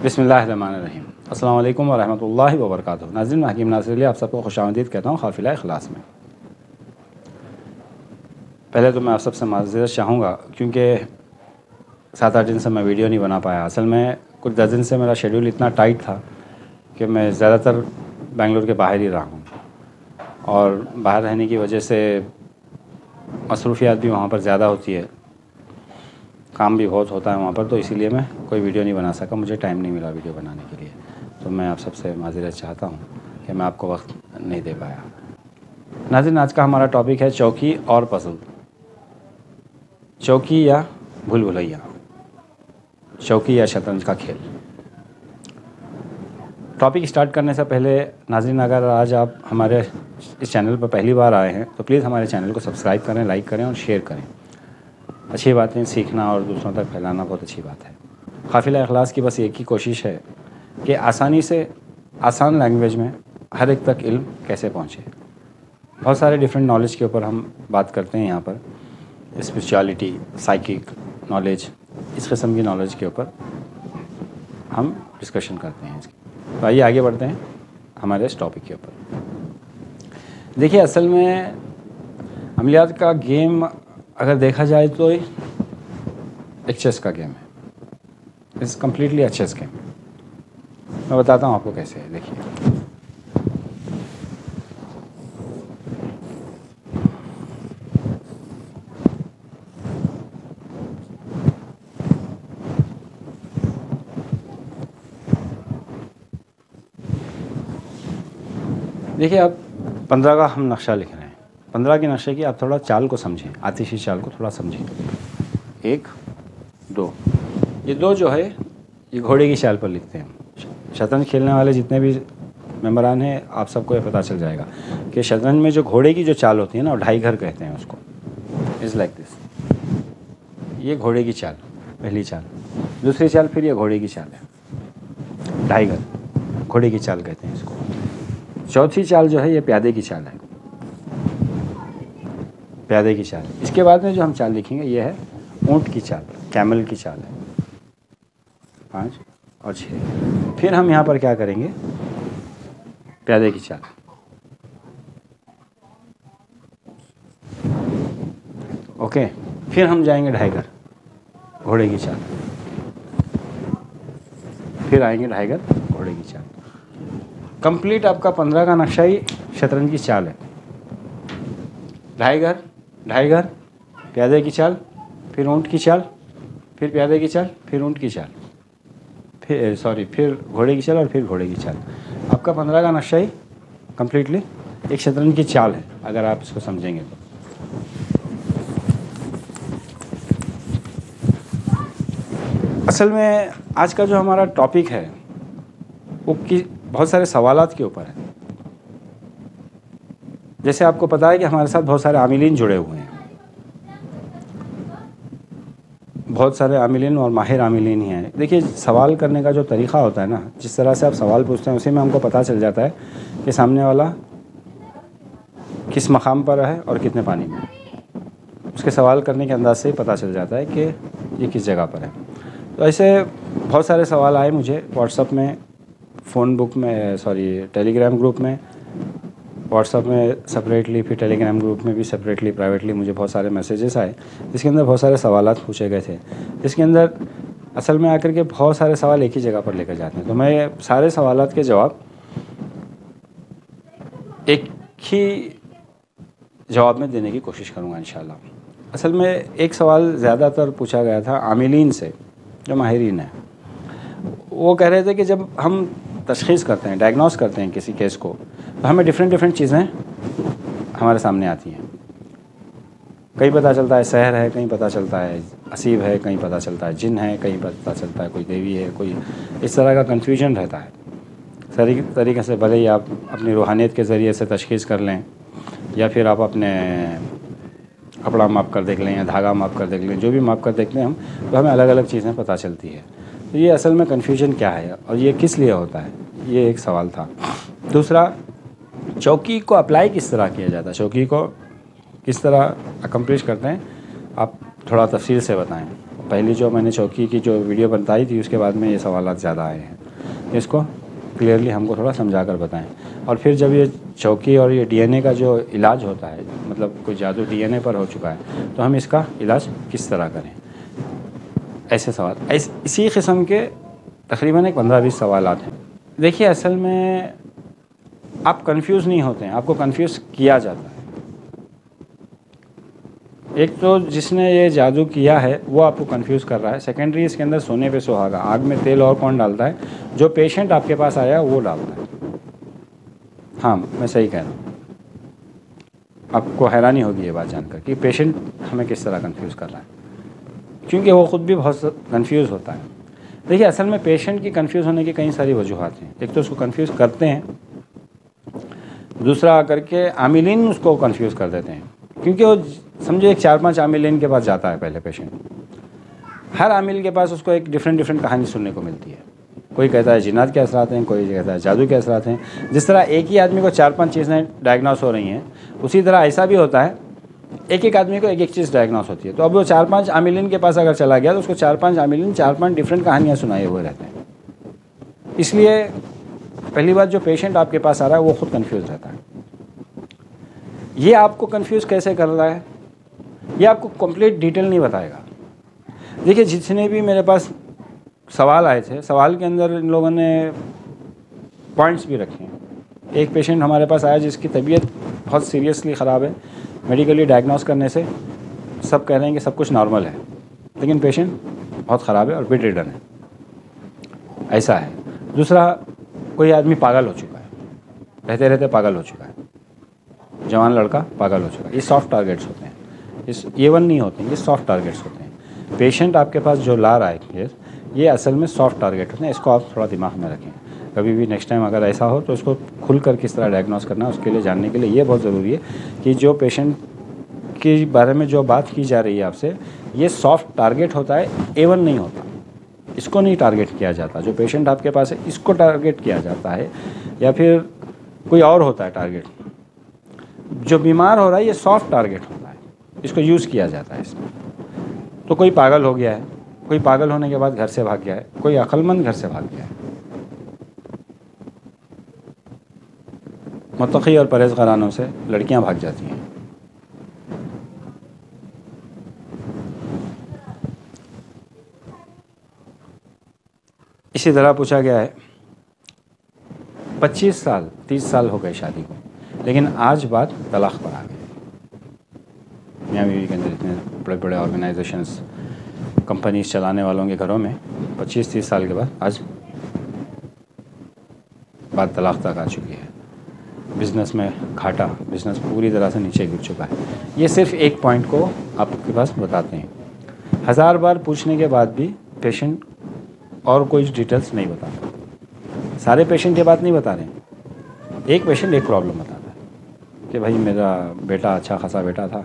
بسم اللہ الرحمن الرحیم۔ السلام علیکم ورحمۃ اللہ وبرکاتہ۔ ناظرین، میں حکیم ناصر علی آپ سب کو خوش آمدید کہتا ہوں قافلہ اخلاص میں۔ پہلے تو میں آپ سب سے معذرت چاہوں گا کیونکہ 7-8 دن سے میں ویڈیو نہیں بنا پایا۔ اصل میں کچھ 10 دن سے میرا شیڈول اتنا ٹائٹ تھا کہ میں زیادہ تر بنگلور کے باہر ہی رہا ہوں، اور باہر رہنے کی وجہ سے مصروفیات بھی وہاں پر زیادہ ہوتی ہے، کام بھی بہت ہوتا ہے وہاں پر، تو اسی لیے میں کوئی ویڈیو نہیں بنا سکا، مجھے ٹائم نہیں ملا ویڈیو بنانے کے لیے۔ تو میں آپ سب سے معذرت چاہتا ہوں کہ میں آپ کو وقت نہیں دے پایا۔ ناظرین، آج کا ہمارا ٹاپک ہے چوکی اور پزل۔ چوکی یا بھول بھلیا، چوکی یا شطرنج کا کھیل۔ ٹاپک اسٹارٹ کرنے سے پہلے ناظرین، اگر آج آپ ہمارے اس چینل پر پہلی بار آئے ہیں تو پلیز ہمارے چینل کو سبسکرائب کریں، لائک کریں اور شیئر کریں۔ اچھی باتیں سیکھنا اور دوسروں تک پھیلانا بہت اچھی بات ہے۔ قافلہ اخلاص کی بس ایک ہی کوشش ہے کہ آسانی سے آسان لینگویج میں ہر ایک تک علم کیسے پہنچے۔ بہت سارے ڈیفرنٹ نالج کے اوپر ہم بات کرتے ہیں یہاں پر، اسپرچولیٹی، سائیکک نالج، اس قسم کی نالج کے اوپر ہم ڈسکشن کرتے ہیں۔ تو آئیے آگے بڑھتے ہیں ہمارے اس ٹاپک کے اوپر۔ دیکھیے، اصل میں عملیات کا گیم اگر دیکھا جائے تو ایک چیس کا گیم ہے۔ It's completely a chess game. میں بتاتا ہوں آپ کو کیسے ہے۔ دیکھیے، اب 15 کا ہم نقشہ لکھ رہے ہیں۔ 15 کے نقشے کی آپ تھوڑا چال کو سمجھیں، آتشی چال کو تھوڑا سمجھیں۔ 1 2، یہ 2 جو ہے یہ گھوڑے کی چال پر لکھتے ہیں۔ شطرنج کھیلنے والے جتنے بھی ممبران ہیں آپ سب کو یہ پتہ چل جائے گا کہ شطرنج میں جو گھوڑے کی جو چال ہوتی ہے نا، وہ 2.5 گھر کہتے ہیں اس کو۔ از لائک دس، یہ گھوڑے کی چال، پہلی چال۔ دوسری چال پھر یہ گھوڑے کی چال ہے، 2.5 گھر گھوڑے کی چال کہتے ہیں اس کو۔ چوتھی چال جو ہے یہ پیادے کی چال ہے، پیادے کی چال۔ اس کے بعد میں جو ہم چال لکھیں گے یہ ہے اونٹ کی چال، کیمل کی چال ہے، 5 اور 6۔ پھر ہم یہاں پر کیا کریں گے، پیادے کی چال، اوکے۔ پھر ہم جائیں گے 2.5 گھر گھوڑے کی چال، پھر آئیں گے 2.5 گھر گھوڑے کی چال۔ کمپلیٹ آپ کا 15 کا نقشہ ہی شطرنج کی چال ہے۔ 2.5 گھر 2.5 گھر، پیادے کی چال، پھر اونٹ کی چال، پھر پیادے کی چال، پھر اونٹ کی چال، پھر گھوڑے کی چال اور پھر گھوڑے کی چال۔ آپ کا 15 کا نقشہ ہی کمپلیٹلی ایک شطرنج کی چال ہے اگر آپ اس کو سمجھیں گے تو۔ اصل میں آج کا جو ہمارا ٹاپک ہے وہ بہت سارے سوالات کے اوپر ہے۔ جیسے آپ کو پتا ہے کہ ہمارے ساتھ بہت سارے عاملین جڑے ہوئے ہیں، بہت سارے عاملین اور ماہر عاملین ہی ہیں۔ دیکھیے، سوال کرنے کا جو طریقہ ہوتا ہے نا، جس طرح سے آپ سوال پوچھتے ہیں اسی میں ہم کو پتہ چل جاتا ہے کہ سامنے والا کس مقام پر ہے اور کتنے پانی میں ہے۔ اس کے سوال کرنے کے انداز سے ہی پتہ چل جاتا ہے کہ یہ کس جگہ پر ہے۔ تو ایسے بہت سارے سوال آئے مجھے واٹس ایپ میں، ٹیلی گرام گروپ میں، واٹس ایپ میں سپریٹلی، پھر ٹیلی گرام گروپ میں بھی سپریٹلی، پرائیویٹلی مجھے بہت سارے میسیجز آئے جس کے اندر بہت سارے سوالات پوچھے گئے تھے، جس کے اندر اصل میں آ کر کے بہت سارے سوال ایک ہی جگہ پر لے کر جاتے ہیں۔ تو میں سارے سوالات کے جواب ایک ہی جواب میں دینے کی کوشش کروں گا انشاءاللہ۔ اصل میں ایک سوال زیادہ تر پوچھا گیا تھا عاملین سے جو ماہرین ہیں۔ وہ کہہ رہے تھے کہ جب ہم تشخیص کرتے ہیں، ڈائگنوز کرتے ہیں کسی کیس کو، تو ہمیں ڈفرینٹ چیزیں ہمارے سامنے آتی ہیں۔ کہیں پتہ چلتا ہے سحر ہے، کہیں پتہ چلتا ہے اسیب ہے، کہیں پتہ چلتا ہے جن ہے، کہیں پتہ چلتا ہے کوئی دیوی ہے، کوئی اس طرح کا کنفیوژن رہتا ہے۔ طریقے سے بھلے ہی آپ اپنی روحانیت کے ذریعے سے تشخیص کر لیں، یا پھر آپ اپنے کپڑا ماپ کر دیکھ لیں یا دھاگا ماپ کر دیکھ لیں، جو بھی ماپ کر دیکھ لیں ہم، تو ہمیں الگ الگ چیزیں پتہ چلتی ہے۔ تو یہ اصل میں کنفیوژن کیا ہے اور یہ کس لیے ہوتا ہے، یہ ایک سوال تھا۔ دوسرا، چوکی کو اپلائی کس طرح کیا جاتا ہے، چوکی کو کس طرح اکمپلش کرتے ہیں، آپ تھوڑا تفصیل سے بتائیں۔ پہلی جو میں نے چوکی کی جو ویڈیو بتائی تھی اس کے بعد میں یہ سوالات زیادہ آئے ہیں. اس کو کلیئرلی ہم کو تھوڑا سمجھا کر بتائیں. اور پھر جب یہ چوکی اور یہ ڈی این اے کا جو علاج ہوتا ہے, مطلب کوئی جادو ڈی این اے پر ہو چکا ہے, تو ہم اس کا علاج کس طرح کریں. ایسے سوال اسی قسم کے تقریباً 15-20 سوالات ہیں. دیکھیے اصل میں آپ کنفیوز نہیں ہوتے ہیں, آپ کو کنفیوز کیا جاتا ہے. ایک تو جس نے یہ جادو کیا ہے وہ آپ کو کنفیوز کر رہا ہے. سیکنڈری اس کے اندر سونے پہ سہاگا, آگ میں تیل اور کون ڈالتا ہے؟ جو پیشنٹ آپ کے پاس آیا وہ ڈالتا ہے. ہاں میں صحیح کہہ رہا ہوں. آپ کو حیرانی ہوگی یہ بات جان کر کہ پیشنٹ ہمیں کس طرح کنفیوز کر رہا ہے, کیونکہ وہ خود بھی بہت کنفیوز ہوتا ہے. دیکھیے اصل میں پیشنٹ کی کنفیوز ہونے کی کئی ساری وجوہات ہیں. ایک تو اس کو کنفیوز کرتے ہیں, دوسرا آ کر کے عاملین اس کو کنفیوز کر دیتے ہیں, کیونکہ وہ سمجھو 4-5 عاملین کے پاس جاتا ہے پہلے پیشنٹ. ہر عامل کے پاس اس کو ایک ڈفرینٹ کہانی سننے کو ملتی ہے. کوئی کہتا ہے جنات کے اثرات ہیں, کوئی کہتا ہے جادو کے اثرات ہیں. جس طرح ایک ہی آدمی کو 4-5 چیزیں ڈائگنوس ہو رہی ہیں, اسی طرح ایسا بھی ہوتا ہے ایک آدمی کو ایک چیز ڈائگنوس ہوتی ہے. تو اب وہ 4-5 عاملین کے پاس اگر چلا گیا تو اس کو 4-5 عاملین 4-5 ڈفرینٹ کہانیاں سنائے ہوئے رہتے ہیں. اس لیے پہلی بات جو پیشنٹ آپ کے پاس آ رہا ہے وہ خود کنفیوز رہتا ہے. یہ آپ کو کنفیوز کیسے کر رہا ہے یہ آپ کو کمپلیٹ ڈیٹیل نہیں بتائے گا. دیکھیے جتنے بھی میرے پاس سوال آئے تھے, سوال کے اندر ان لوگوں نے پوائنٹس بھی رکھے ہیں. ایک پیشنٹ ہمارے پاس آیا جس کی طبیعت بہت سیریسلی خراب ہے. میڈیکلی ڈائگنوس کرنے سے سب کہہ رہے ہیں کہ سب کچھ نارمل ہے, لیکن پیشنٹ بہت خراب ہے اور بیڈ ریڈن ہے. ایسا ہے. دوسرا کوئی آدمی پاگل ہو چکا ہے, رہتے رہتے پاگل ہو چکا ہے, جوان لڑکا پاگل ہو چکا ہے. یہ سافٹ ٹارگیٹس ہوتے ہیں, یہ ون نہیں ہوتے ہیں, یہ سافٹ ٹارگیٹس ہوتے ہیں. پیشنٹ آپ کے پاس جو لا رہا ہے یہ اصل میں سافٹ ٹارگیٹ ہوتے ہیں. اس کو آپ تھوڑا دماغ میں رکھیں. کبھی بھی نیکسٹ ٹائم اگر ایسا ہو تو اس کو کھل کر کس طرح ڈائگنوس کرنا ہے اس کے لیے جاننے کے لیے یہ بہت ضروری ہے کہ جو پیشنٹ کے بارے میں جو بات کی جا رہی ہے آپ سے, یہ سافٹ ٹارگیٹ ہوتا ہے, A1 نہیں ہوتا. اس کو نہیں ٹارگیٹ کیا جاتا. جو پیشنٹ آپ کے پاس ہے اس کو ٹارگیٹ کیا جاتا ہے, یا پھر کوئی اور ہوتا ہے ٹارگیٹ. جو بیمار ہو رہا ہے یہ سافٹ ٹارگیٹ ہوتا ہے, اس کو یوز کیا جاتا ہے اس میں. تو کوئی پاگل ہو گیا ہے, کوئی پاگل ہونے کے بعد گھر سے بھاگ گیا ہے, کوئی عقل مند گھر سے بھاگ گیا ہے. متقی اور پرہیزگارانوں سے لڑکیاں بھاگ جاتی ہیں. اسی طرح پوچھا گیا ہے 25 سال 30 سال ہو گئے شادی کو, لیکن آج بات طلاق پر آ گئی. میاں بیوی کے اندر اتنے بڑے بڑے آرگنائزیشنز, کمپنیز چلانے والوں کے گھروں میں 25-30 سال کے بعد آج بات طلاق تک آ چکی ہے. بزنس میں گھاٹا, بزنس پوری طرح سے نیچے گر چکا ہے. یہ صرف ایک پوائنٹ کو آپ کے پاس بتاتے ہیں. 1000 بار پوچھنے کے بعد بھی پیشنٹ اور کوئی ڈیٹیلس نہیں بتاتا. سارے پیشنٹ یہ بات نہیں بتا رہے ہیں. ایک پیشنٹ ایک پرابلم بتاتا ہے کہ بھائی میرا بیٹا اچھا خاصا بیٹا تھا,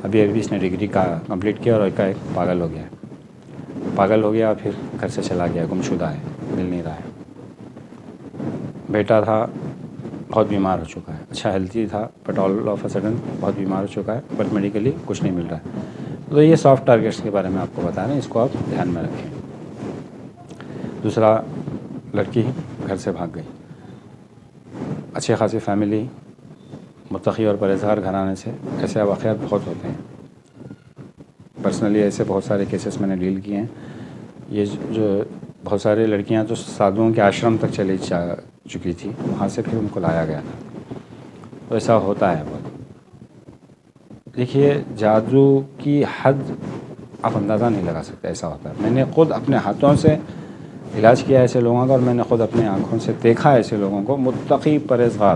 ابھی اس نے ڈگری کا کمپلیٹ کیا اور ایک پاگل ہو گیا. پاگل ہو گیا پھر گھر سے چلا گیا, گمشدہ ہے, مل نہیں رہا ہے. بیٹا تھا بہت بیمار ہو چکا ہے, اچھا ہیلتھی تھا but all of a sudden بہت بیمار ہو چکا ہے, بٹ میڈیکلی کچھ نہیں مل رہا ہے. تو یہ سافٹ ٹارگیٹس کے بارے میں آپ کو بتا رہے ہیں, اس کو آپ دھیان میں رکھیں. دوسرا, لڑکی گھر سے بھاگ گئی, اچھے خاصی فیملی, متقی اور پرہیزگار گھرانے سے. ایسے واقعات بہت ہوتے ہیں. پرسنلی ایسے بہت سارے کیسز میں نے ڈیل کیے ہیں. یہ جو بہت ساری لڑکیاں تو سادھوؤں کے آشرم تک چلی جا چکی تھی, وہاں سے پھر ان کو لایا گیا تھا. تو ایسا ہوتا ہے بہت. دیکھیے جادو کی حد آپ اندازہ نہیں لگا سکتے, ایسا ہوتا ہے. میں نے خود اپنے ہاتھوں سے علاج کیا ایسے لوگوں کا, اور میں نے خود اپنے آنکھوں سے دیکھا ایسے لوگوں کو. متقی پرہیزگار,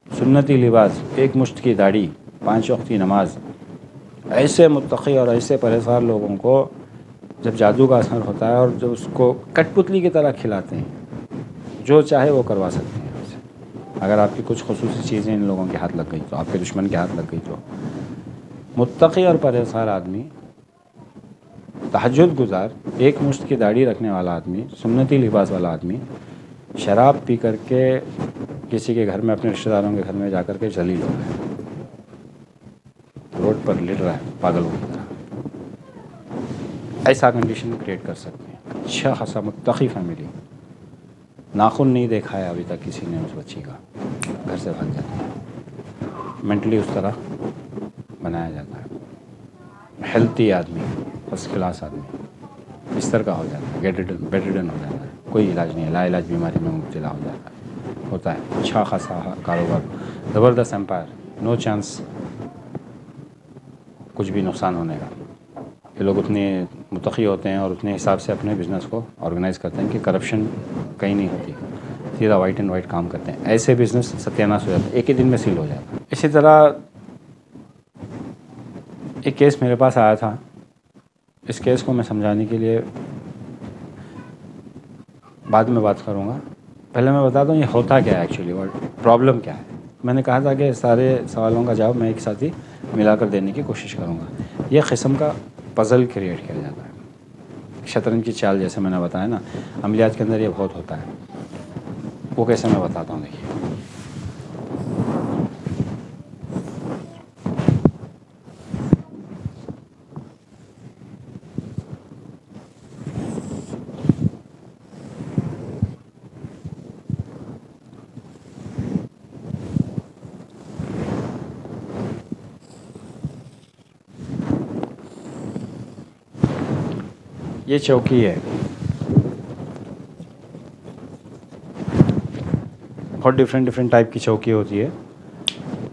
سنتی لباس, ایک مشت کی داڑھی, 5 وقت کی نماز, ایسے متقی اور ایسے پرہیزگار لوگوں کو جب جادو کا اثر ہوتا ہے اور جب اس کو کٹ پتلی کی طرح کھلاتے ہیں, جو چاہے وہ کروا سکتے ہیں آپ سے. اگر آپ کی کچھ خصوصی چیزیں ان لوگوں کے ہاتھ لگ گئی تو, آپ کے دشمن کے ہاتھ لگ گئی تو. متقی اور پرہیزگار آدمی, تہجد گزار, ایک مشت کی داڑھی رکھنے والا آدمی, سنتی لباس والا آدمی, شراب پی کر کے کسی کے گھر میں, اپنے رشتہ داروں کے گھر میں جا کر کے ذلیل ہو گیا, روڈ پر لٹ رہا ہے پاگلوں کی طرح. ایسا کنڈیشن کریٹ کر سکتے ہیں. اچھا خاصا متقی فیملی, ناخن نہیں دیکھا ہے ابھی تک کسی نے اس بچی کا, گھر سے بھاگ جاتا ہے. مینٹلی اس طرح بنایا جاتا ہے. ہیلتھی آدمی, فرسٹ کلاس آدمی بستر کا ہو جاتا ہے, بیڈ ہو جاتا ہے, کوئی علاج نہیں ہے, لا علاج بیماری میں مبتلا ہو جاتا ہے. ہوتا ہے اچھا خاصا کاروبار, زبردست امپائر, نو چانس کچھ بھی نقصان ہونے کا. یہ لوگ اتنے متقی ہوتے ہیں اور اتنے حساب سے اپنے بزنس کو آرگنائز کرتے ہیں کہ کرپشن کہیں نہیں ہوتی, سیدھا وائٹ اینڈ وائٹ کام کرتے ہیں. ایسے بزنس ستیاناش ہو جاتا ہے, ایک ہی دن میں سیل ہو جاتا ہے. اسی طرح ایک کیس میرے پاس آیا تھا. اس کیس کو میں سمجھانے کے لیے بعد میں بات کروں گا. پہلے میں بتا دوں یہ ہوتا کیا ہے ایکچولی اور پرابلم کیا ہے. میں نے کہا تھا کہ سارے سوالوں کا جواب میں ایک ساتھ ہی ملا کر دینے کی کوشش کروں گا. یہ قسم کا پزل کریٹ کیا جاتا ہے, شطرنج کی چال, جیسے میں نے بتایا نا, عملیات کے اندر یہ بہت ہوتا ہے. وہ کیسے میں بتاتا ہوں, دیکھیے. یہ چوکی ہے, بہت ڈفرینٹ ٹائپ کی چوکی ہوتی ہے.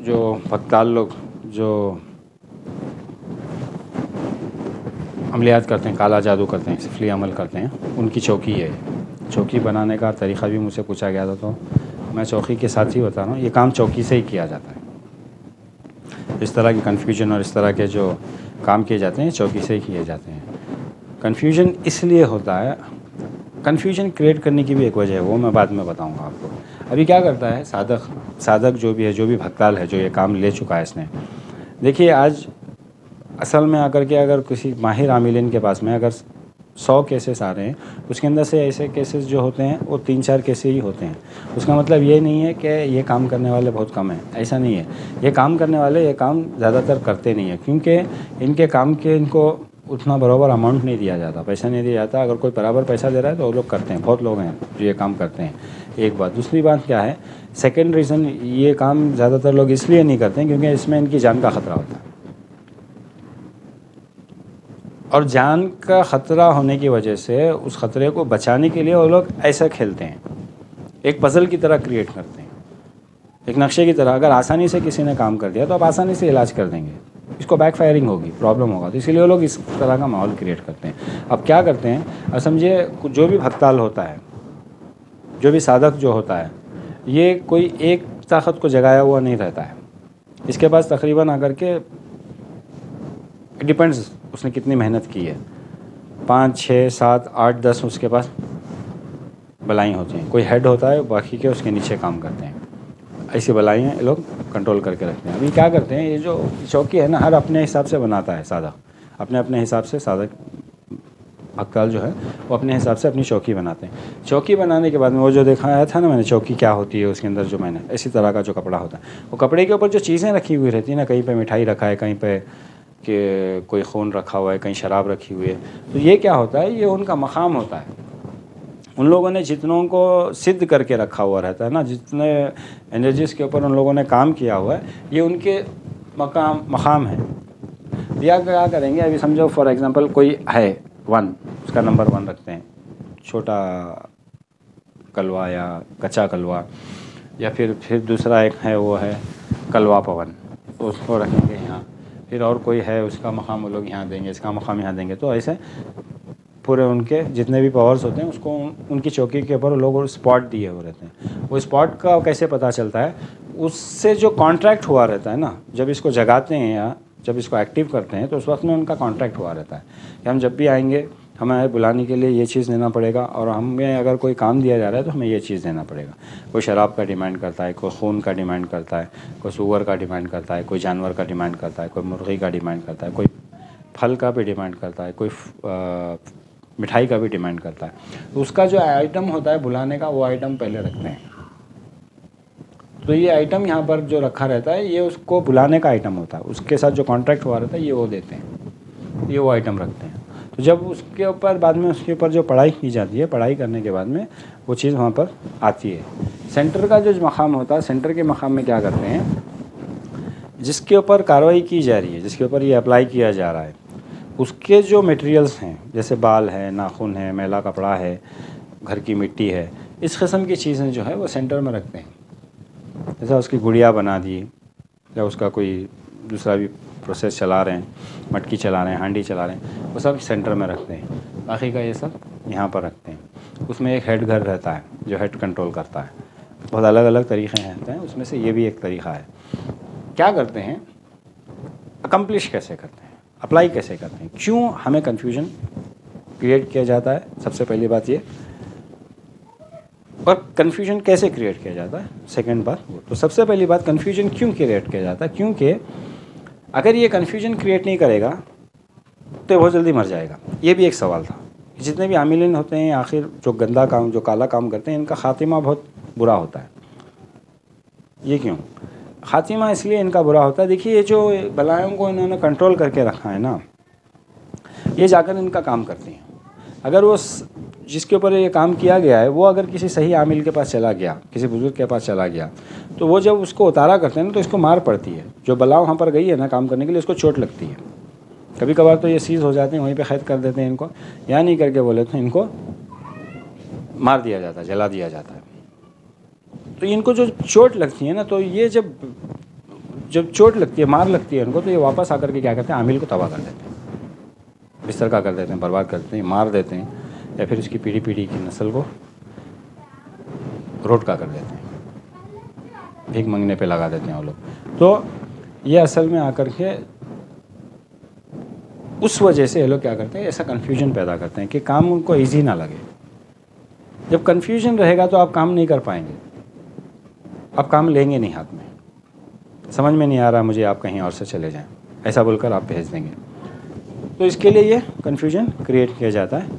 جو پھکتال لوگ جو عملیات کرتے ہیں, کالا جادو کرتے ہیں, سفلی عمل کرتے ہیں, ان کی چوکی ہے. چوکی بنانے کا طریقہ بھی مجھ سے پوچھا گیا تھا, تو میں چوکی کے ساتھ ہی بتا رہا ہوں. یہ کام چوکی سے ہی کیا جاتا ہے. اس طرح کی کنفیوژن اور اس طرح کے جو کام کیے جاتے ہیں چوکی سے ہی کیے جاتے ہیں. کنفیوژن اس لیے ہوتا ہے, کنفیوژن کریٹ کرنے کی بھی ایک وجہ ہے, وہ میں بعد میں بتاؤں گا آپ کو. ابھی کیا کرتا ہے صادق جو بھی ہے, جو بھی بھکتال ہے, جو یہ کام لے چکا ہے اس نے. دیکھیے آج اصل میں آ کر کے اگر کسی ماہر عاملین کے پاس میں اگر 100 کیسز آ رہے ہیں, اس کے اندر سے ایسے کیسز جو ہوتے ہیں وہ 3-4 کیسز ہی ہوتے ہیں. اس کا مطلب یہ نہیں ہے کہ یہ کام کرنے والے بہت کم ہیں, ایسا نہیں ہے. یہ کام کرنے والے یہ کام زیادہ تر کرتے نہیں ہیں, کیونکہ ان کے کام کے ان کو اتنا برابر اماؤنٹ نہیں دیا جاتا, پیسہ نہیں دیا جاتا. اگر کوئی برابر پیسہ دے رہا ہے تو وہ لوگ کرتے ہیں, بہت لوگ ہیں جو یہ کام کرتے ہیں. ایک بات. دوسری بات کیا ہے, سیکنڈ ریزن, یہ کام زیادہ تر لوگ اس لیے نہیں کرتے ہیں کیونکہ اس میں ان کی جان کا خطرہ ہوتا ہے. اور جان کا خطرہ ہونے کی وجہ سے اس خطرے کو بچانے کے لیے وہ لوگ ایسا کھیلتے ہیں, ایک پزل کی طرح کریٹ کرتے ہیں, ایک نقشے کی طرح. اگر آسانی سے کسی نے کام کر دیا تو آپ آسانی سے علاج کر دیں گے, اس کو بیک فائرنگ ہوگی, پرابلم ہوگا. تو اسی لیے وہ لوگ اس طرح کا ماحول کریٹ کرتے ہیں. اب کیا کرتے ہیں, اب سمجھیے جو بھی بھکتال ہوتا ہے, جو بھی صادق جو ہوتا ہے, یہ کوئی ایک طاقت کو جگایا ہوا نہیں رہتا ہے. اس کے پاس تقریباً آ کر کے ڈیپینڈز اس نے کتنی محنت کی ہے, 5, 6, 7, 8, 10 اس کے پاس بلائیں ہوتی ہیں. کوئی ہیڈ ہوتا ہے, باقی کے اس کے نیچے کام کرتے ہیں. ایسی بلائیں یہ لوگ کنٹرول کر کے رکھتے ہیں. ابھی کیا کرتے ہیں, یہ جو چوکی ہے نا, ہر اپنے حساب سے بناتا ہے صادق, اپنے حساب سے. صادق بھکتال جو ہے وہ اپنے حساب سے اپنی چوکی بناتے ہیں. چوکی بنانے کے بعد میں وہ جو دکھایا تھا نا میں نے, چوکی کیا ہوتی ہے اس کے اندر, جو میں نے اسی طرح کا جو کپڑا ہوتا ہے, وہ کپڑے کے اوپر جو چیزیں رکھی ہوئی رہتی ہیں نا, کہیں پہ مٹھائی رکھا ہے, کہیں پہ کہ کوئی خون رکھا ہوا ہے, کہیں شراب رکھی ہوئی ہے, تو یہ کیا ہوتا ہے, یہ ان کا مقام ہوتا ہے. ان لوگوں نے جتنوں کو سدھ کر کے رکھا ہوا رہتا ہے نا, جتنے انرجیز کے اوپر ان لوگوں نے کام کیا ہوا ہے, یہ ان کے مقام ہے. یا کیا کریں گے, ابھی سمجھو فار ایگزامپل کوئی ہے 1, اس کا نمبر 1 رکھتے ہیں, چھوٹا کلوا یا کچا کلوا, یا پھر دوسرا ایک ہے وہ ہے کلوا پون, تو اس کو رکھیں گے یہاں. پھر اور کوئی ہے, اس کا مقام وہ لوگ یہاں دیں گے, اس کا مقام یہاں دیں گے. تو ایسے پورے ان کے جتنے بھی پاورز ہوتے ہیں اس کو ان کی چوکی کے اوپر لوگ اسپاٹ دیے ہوئے رہتے ہیں. وہ اسپاٹ کا کیسے پتہ چلتا ہے, اس سے جو کانٹریکٹ ہوا رہتا ہے نا, جب اس کو جگاتے ہیں یا جب اس کو ایکٹیو کرتے ہیں تو اس وقت میں ان کا کانٹریکٹ ہوا رہتا ہے کہ ہم جب بھی آئیں گے ہمیں بلانے کے لیے یہ چیز دینا پڑے گا, اور ہمیں اگر کوئی کام دیا جا رہا ہے تو ہمیں یہ چیز دینا پڑے گا. کوئی شراب کا ڈیمانڈ کرتا ہے, کوئی خون کا ڈیمانڈ کرتا ہے, کوئی سور کا ڈیمانڈ کرتا ہے, کوئی جانور کا ڈیمانڈ کرتا ہے, کوئی مرغی کا ڈیمانڈ کرتا ہے, کوئی پھل کا بھی ڈیمانڈ کرتا ہے, کوئی مٹھائی کا بھی ڈیمانڈ کرتا ہے. تو اس کا جو آئٹم ہوتا ہے بلانے کا, وہ آئٹم پہلے رکھتے ہیں. تو یہ آئٹم یہاں پر جو رکھا رہتا ہے یہ اس کو بلانے کا آئٹم ہوتا ہے, اس کے ساتھ جو کانٹریکٹ ہوا رہتا ہے یہ وہ دیتے ہیں, یہ وہ آئٹم رکھتے ہیں. تو جب اس کے اوپر بعد میں اس کے اوپر جو پڑھائی کی جاتی ہے، پڑھائی کرنے کے بعد میں وہ چیز وہاں پر آتی ہے۔ سینٹر کا جو مقام ہوتا ہے، سینٹر کے مقام میں کیا کرتے ہیں، جس کے اوپر کارروائی کی جا رہی ہے، جس کے اوپر یہ اپلائی کیا جا رہا ہے، اس کے جو میٹیریلز ہیں، جیسے بال ہے، ناخن ہے، میلا کپڑا ہے، گھر کی مٹی ہے، اس قسم کی چیزیں جو ہے وہ سینٹر میں رکھتے ہیں۔ جیسا اس کی گڑیا بنا دی، یا اس کا کوئی دوسرا بھی پروسیس چلا رہے ہیں، مٹکی چلا رہے ہیں، ہانڈی چلا رہے ہیں، وہ سب سینٹر میں رکھتے ہیں۔ باقی کا یہ سب یہاں پر رکھتے ہیں۔ اس میں ایک ہیڈ گھر رہتا ہے جو ہیڈ کنٹرول کرتا ہے۔ بہت الگ الگ طریقے رہتے ہیں، اس میں سے یہ بھی ایک طریقہ ہے۔ کیا کرتے ہیں، اکمپلش کیسے کرتے ہیں، اپلائی کیسے کرتے ہیں، کیوں ہمیں کنفیوژن کریٹ کیا جاتا ہے، سب سے پہلی بات یہ، اور کنفیوژن کیسے کریٹ کیا جاتا ہے، سیکنڈ بات وہ۔ تو سب سے پہلی بات، کنفیوژن کیوں کریٹ کیا جاتا ہے، کیونکہ اگر یہ کنفیوژن کریٹ نہیں کرے گا تو بہت جلدی مر جائے گا۔ یہ بھی ایک سوال تھا۔ جتنے بھی عاملین ہوتے ہیں، آخر جو گندا کام، جو کالا کام کرتے ہیں، ان کا خاتمہ بہت برا ہوتا ہے۔ یہ کیوں خاتمہ اس لیے ان کا برا ہوتا ہے، دیکھیے یہ جو بلائیوں کو انہوں نے کنٹرول کر کے رکھا ہے نا، یہ جا کر ان کا کام کرتی ہیں۔ اگر وہ جس کے اوپر یہ کام کیا گیا ہے وہ اگر کسی صحیح عامل کے پاس چلا گیا، کسی بزرگ کے پاس چلا گیا، تو وہ جب اس کو اتارا کرتے ہیں نا تو اس کو مار پڑتی ہے۔ جو بلا وہاں پر گئی ہے نا کام کرنے کے لیے، اس کو چوٹ لگتی ہے۔ کبھی کبھار تو یہ سیز ہو جاتے ہیں، وہیں پہ قید کر دیتے ہیں ان کو، یا نہیں کر کے بولے تو ان کو مار دیا جاتا ہے، جلا دیا جاتا ہے۔ تو ان کو جو چوٹ لگتی ہے نا، تو یہ جب چوٹ لگتی ہے، مار لگتی ہے ان کو، تو یہ واپس آ کر کے کیا کرتے ہیں، عامل کو تباہ کر دیتے ہیں، بستر کا کر دیتے ہیں، برباد کرتے ہیں، مار دیتے ہیں، یا پھر اس کی پیڑھی پیڑھی کی نسل کو روٹ کا کر دیتے ہیں، بھیک منگنے پہ لگا دیتے ہیں وہ لوگ۔ تو یہ اصل میں آ کر کے اس وجہ سے یہ لوگ کیا کرتے ہیں، ایسا کنفیوژن پیدا کرتے ہیں کہ کام ان کو ایزی نہ لگے۔ جب کنفیوژن رہے گا تو آپ کام نہیں کر پائیں گے، آپ کام لیں گے نہیں ہاتھ میں، سمجھ میں نہیں آ رہا مجھے، آپ کہیں اور سے چلے جائیں، ایسا بول کر آپ بھیج دیں گے۔ تو اس کے لیے یہ کنفیوژن کریٹ کیا جاتا ہے۔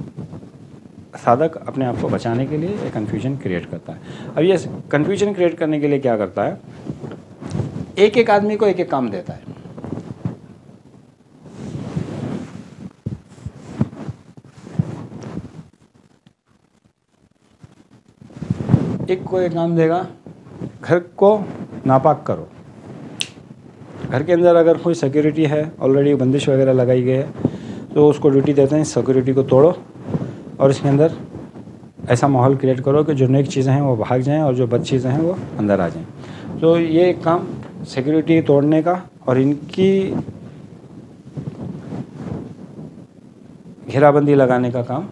صادق اپنے آپ کو بچانے کے لیے یہ کنفیوژن کریٹ کرتا ہے۔ اب یہ کنفیوژن کریٹ کرنے کے لیے کیا کرتا ہے، ایک ایک آدمی کو ایک ایک کام دیتا ہے۔ ایک کو ایک کام دے گا، گھر کو ناپاک کرو۔ گھر کے اندر اگر کوئی سیکیورٹی ہے، آلریڈی بندش وغیرہ لگائی گئی ہے، تو اس کو ڈیوٹی دیتے ہیں سیکیورٹی کو توڑو، اور اس کے اندر ایسا ماحول کریٹ کرو کہ جو نیک چیزیں ہیں وہ بھاگ جائیں اور جو بد چیزیں ہیں وہ اندر آ جائیں۔ تو یہ ایک کام سیکیورٹی توڑنے کا اور ان کی گھیرا بندی لگانے کا کام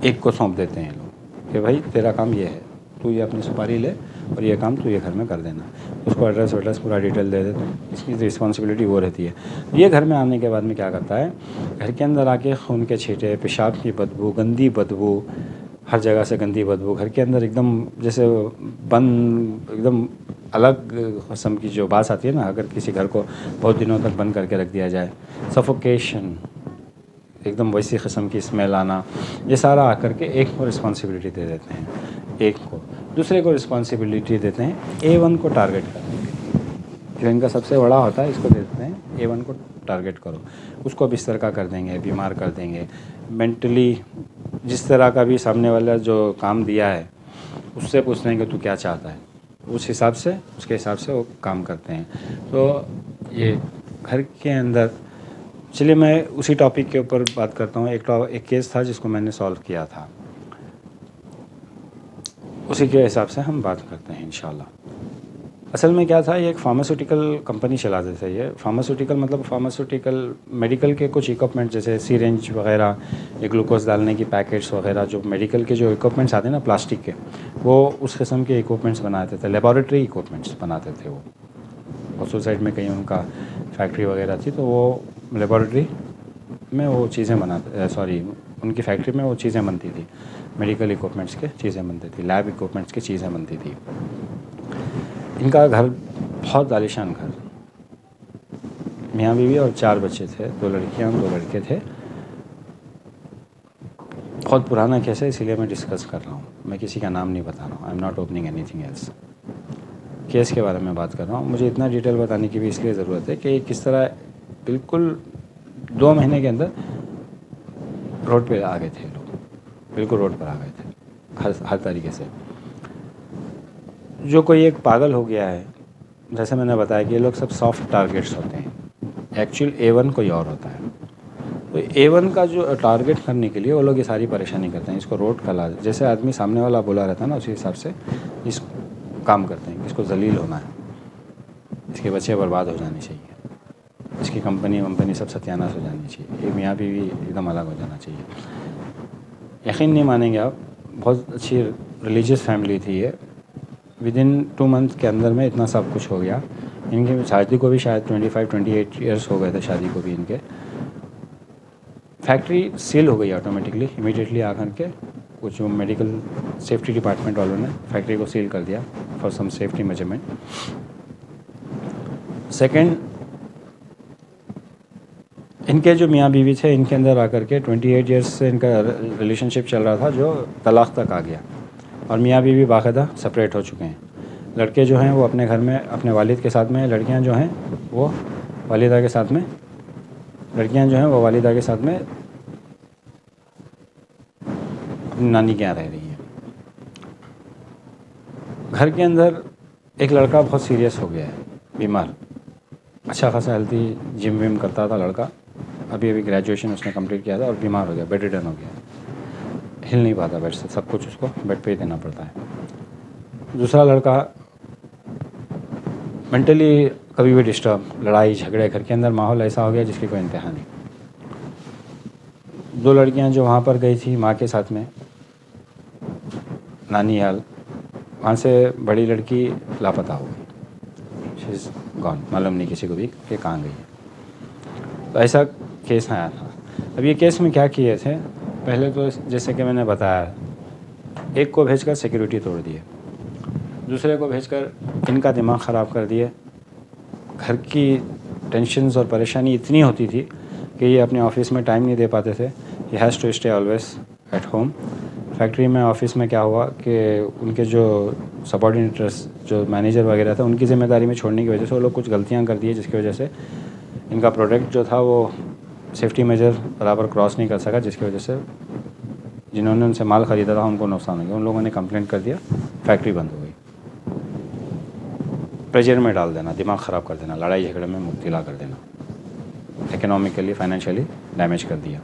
ایک کو سونپ دیتے ہیں لوگ کہ بھائی تیرا کام یہ ہے، تو یہ اپنی سپاری لے اور یہ کام تو یہ گھر میں کر دینا۔ اس کو ایڈریس پورا ڈیٹیل دے دیتے ہیں، اس کی رسپانسبلٹی وہ رہتی ہے۔ یہ گھر میں آنے کے بعد میں کیا کرتا ہے، گھر کے اندر آ کے خون کے چھینٹے، پیشاب کی بدبو، گندی بدبو، ہر جگہ سے گندی بدبو، گھر کے اندر ایک دم جیسے بند، ایک دم الگ قسم کی جو باس آتی ہے نا، اگر کسی گھر کو بہت دنوں تک بند کر کے رکھ دیا جائے، سفوکیشن، ایک دم ویسی قسم کی اسمیل آنا، یہ سارا آ کر کے ایک کو رسپانسبلٹی دے دیتے ہیں، ایک کو، دوسرے کو رسپانسبلٹی دیتے ہیں A1 کو ٹارگٹ کرنے کے، جو ان کا سب سے بڑا ہوتا ہے، اس کو دیتے ہیں A1 کو ٹارگٹ کرو، اس کو بستر کا کر دیں گے، بیمار کر دیں گے، مینٹلی جس طرح کا بھی سامنے والا جو کام دیا ہے اس سے پوچھ لیں گے تو کیا چاہتا ہے، اس حساب سے، اس کے حساب سے وہ کام کرتے ہیں۔ تو یہ گھر کے اندر، چلیے میں اسی ٹاپک کے اوپر بات کرتا ہوں۔ ایک کیس تھا جس کو میں نے سالو کیا تھا، اسی کے حساب سے ہم بات کرتے ہیں انشاءاللہ۔ اصل میں کیا تھا، یہ ایک فارماسیوٹیکل کمپنی چلاتے تھے۔ یہ فارماسیوٹیکل مطلب فارماسیوٹیکل میڈیکل کے کچھ اکوپمنٹ جیسے سیرنج وغیرہ، یہ گلوکوز ڈالنے کی پیکٹس وغیرہ، جو میڈیکل کے جو اکوپمنٹس آتے ہیں نا پلاسٹک کے، وہ اس قسم کے اکوپمنٹس بناتے تھے، لیبارٹری اکوپمنٹس بناتے تھے وہ۔ اور سوسائڈ میں کہیں ان کا فیکٹری وغیرہ تھی، تو وہ لیبارٹری میں وہ چیزیں بناتے، ان کی فیکٹری میں وہ چیزیں بنتی تھی، میڈیکل اکوپمنٹس کے چیزیں بنتی تھی، لیب اکوپمنٹس کی چیزیں بنتی تھی۔ ان کا گھر بہت عالیشان گھر، میاں بیوی اور 4 بچے تھے، 2 لڑکیاں 2 لڑکے تھے۔ بہت پرانا کیس ہے، اسی لیے میں ڈسکس کر رہا ہوں، میں کسی کا نام نہیں بتا رہا ہوں، I am not opening anything else. Case کے بارے میں بات کر رہا ہوں۔ مجھے اتنا ڈیٹیل بتانے کی بھی اس لیے ضرورت ہے کہ کس طرح بالکل 2 مہینے کے اندر روڈ پہ آ گئے تھے لوگ، بالکل روڈ پر آ گئے تھے ہر طریقے سے. جو کوئی ایک پاگل ہو گیا ہے، جیسے میں نے بتایا کہ یہ لوگ سب سافٹ ٹارگیٹس ہوتے ہیں، ایکچوئل A1 کوئی اور ہوتا ہے. تو A1 کا جو ٹارگیٹ کرنے کے لیے وہ لوگ یہ ساری پریشانی کرتے ہیں. اس کو روڈ کا لاز، جیسے آدمی سامنے والا بولا رہتا ہے نا، اسی حساب سے اس کام کرتے ہیں. اس کو ذلیل ہونا ہے، اس کے بچے برباد ہو جانے چاہیے، اس کی کمپنی سب ستیاناش ہو جانی چاہیے، یہ میاں بیوی ایک دم الگ ہو جانا چاہیے. یقین نہیں مانیں گے آپ، بہت اچھی ریلیجیس فیملی تھی یہ. ودن 2 منتھ کے اندر میں اتنا سب کچھ ہو گیا. ان کی شادی کو بھی شاید 25-28 ایئرس ہو گئے تھے شادی کو بھی ان کے. فیکٹری سیل ہو گئی آٹومیٹکلی، امیڈیٹلی آ کر کے کچھ میڈیکل سیفٹی ڈپارٹمنٹ والوں نے فیکٹری کو سیل کر دیا for some safety measurement. Second, ان کے جو میاں بیوی تھے ان کے اندر آ کر کے 28 ایئرس سے ان کا ریلیشن شپ چل رہا تھا جو طلاق تک آ گیا، اور میاں بیوی باقاعدہ سپریٹ ہو چکے ہیں. لڑکے جو ہیں وہ اپنے گھر میں اپنے والد کے ساتھ میں، لڑکیاں جو ہیں وہ والدہ کے ساتھ میں، اپنی نانی کے یہاں رہ رہی ہیں. گھر کے اندر ایک لڑکا بہت سیریس ہو گیا ہے، بیمار، اچھا خاصا ہیلتھی، جم وم کرتا تھا لڑکا، ابھی گریجویشن اس نے کمپلیٹ کیا تھا اور بیمار ہو گیا، بیڈ ریڈن ہو گیا، ہل نہیں پاتا بیڈ سے، سب کچھ اس کو بیڈ پہ ہی دینا پڑتا ہے. دوسرا لڑکا مینٹلی کبھی بھی ڈسٹرب، لڑائی جھگڑے، گھر کے اندر ماحول ایسا ہو گیا جس کی کوئی انتہا نہیں. 2 لڑکیاں جو وہاں پر گئی تھی ماں کے ساتھ میں نانی حال، وہاں سے بڑی لڑکی لاپتہ ہو گئی، شی از گون، معلوم نہیں کسی کو بھی کہ کہاں گئی ہے. تو ایسا کیس آیا تھا. اب یہ کیس میں کیا کیے تھے، پہلے تو جیسے کہ میں نے بتایا، ایک کو بھیج کر سیکیورٹی توڑ دیے، دوسرے کو بھیج کر ان کا دماغ خراب کر دیے. گھر کی ٹینشنز اور پریشانی اتنی ہوتی تھی کہ یہ اپنے آفس میں ٹائم نہیں دے پاتے تھے. یہ has to stay always at home. Factory میں آفس میں کیا ہوا کہ ان کے جو سبارڈینیٹرس جو مینیجر وغیرہ تھے ان کی ذمہ داری میں چھوڑنے کی وجہ سے وہ لوگ کچھ غلطیاں کر دیے، جس کی وجہ سے ان کا پروڈکٹ جو تھا وہ سیفٹی میجر برابر کراس نہیں کر سکا، جس کی وجہ سے جنہوں نے ان سے مال خریدا تھا ان کو نقصان ہو گیا. ان لوگوں نے کمپلینٹ کر دیا، فیکٹری بند ہو گئی. پریشر میں ڈال دینا، دماغ خراب کر دینا، لڑائی جھگڑے میں مبتلا کر دینا، اکنامکلی فائنینشیلی ڈیمیج کر دیا.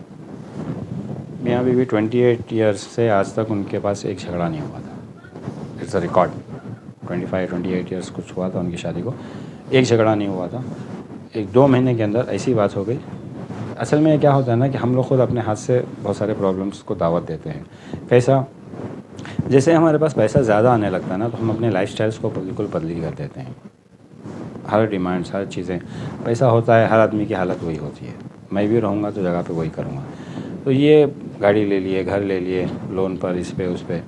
میاں بیوی 28 ایئرس سے آج تک ان کے پاس ایک جھگڑا نہیں ہوا تھا. It's a record. 25-28 ایئرس کچھ ہوا تھا ان کی شادی کو، ایک جھگڑا نہیں ہوا تھا. 1-2 مہینے کے اندر ایسی بات ہو گئی. اصل میں کیا ہوتا ہے نا کہ ہم لوگ خود اپنے ہاتھ سے بہت سارے پرابلمس کو دعوت دیتے ہیں. کیسا؟ جیسے ہمارے پاس پیسہ زیادہ آنے لگتا ہے نا تو ہم اپنے لائف سٹائلس کو بالکل بدلی کر دیتے ہیں. ہر ڈیمانڈس، ہر چیزیں، پیسہ ہوتا ہے، ہر آدمی کی حالت وہی ہوتی ہے. میں بھی رہوں گا تو جگہ پہ وہی کروں گا. تو یہ گاڑی لے لیے، گھر لے لیے لون پر، اس پہ اس پہ.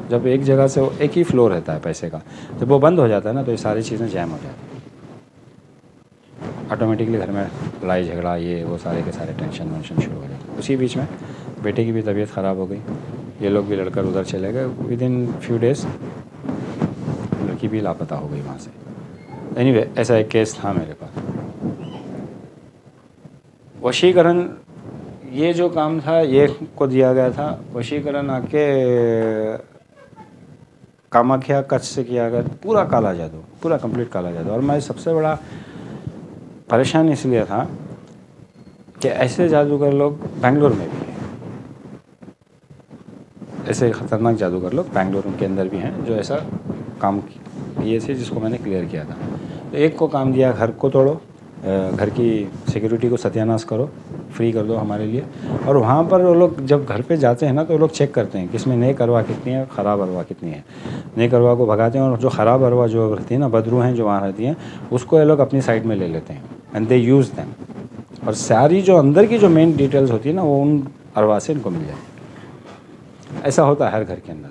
جب ایک جگہ سے ایک ہی فلو رہتا ہے پیسے کا، جب وہ بند ہو جاتا ہے نا تو یہ ساری چیزیں جیم ہو جاتی ہیں. آٹومیٹکلی گھر میں لڑائی جھگڑا، یہ وہ سارے کے سارے ٹینشن وینشن شروع ہو جاتے ہیں. اسی بیچ میں بیٹے کی بھی طبیعت خراب ہو گئی، یہ لوگ بھی لڑ کر ادھر چلے گئے. ودن فیو ڈیز لڑکی بھی لاپتہ ہو گئی وہاں سے. اینی وے ایسا ایک کیس تھا میرے پاس. وشیکرن، یہ جو کام تھا یہ کو دیا گیا تھا. وشیکرن آ کے کاماکھیا کچھ سے کیا گیا، پورا کالا جادو، پورا کمپلیٹ کالا جادو. اور میں سب سے بڑا پریشان اس لیے تھا کہ ایسے جادوگر لوگ بنگلور میں بھی ہیں، ایسے خطرناک جادوگر لوگ بنگلور کے اندر بھی ہیں جو ایسا کام کیے تھے جس کو میں نے کلیئر کیا تھا. تو ایک کو کام دیا، گھر کو توڑو، گھر کی سیکیورٹی کو ستیاناش کرو، فری کر دو ہمارے لیے. اور وہاں پر وہ لوگ جب گھر پہ جاتے ہیں نا تو وہ لوگ چیک کرتے ہیں کہ اس میں نیک اروا کتنی ہے، خراب اروا کتنی ہے. نیک اروا کو بھگاتے ہیں اور جو خراب اروا جو رہتی ہے نا، بدرو ہیں جو وہاں رہتی ہیں، اس کو یہ لوگ اپنی سائڈ میں لے لیتے ہیں. And they use them. اور ساری جو اندر کی جو مین ڈیٹیلز ہوتی ہے نا وہ ان اروا سے ان کو مل جاتی ہے. ایسا ہوتا ہے ہر گھر کے اندر.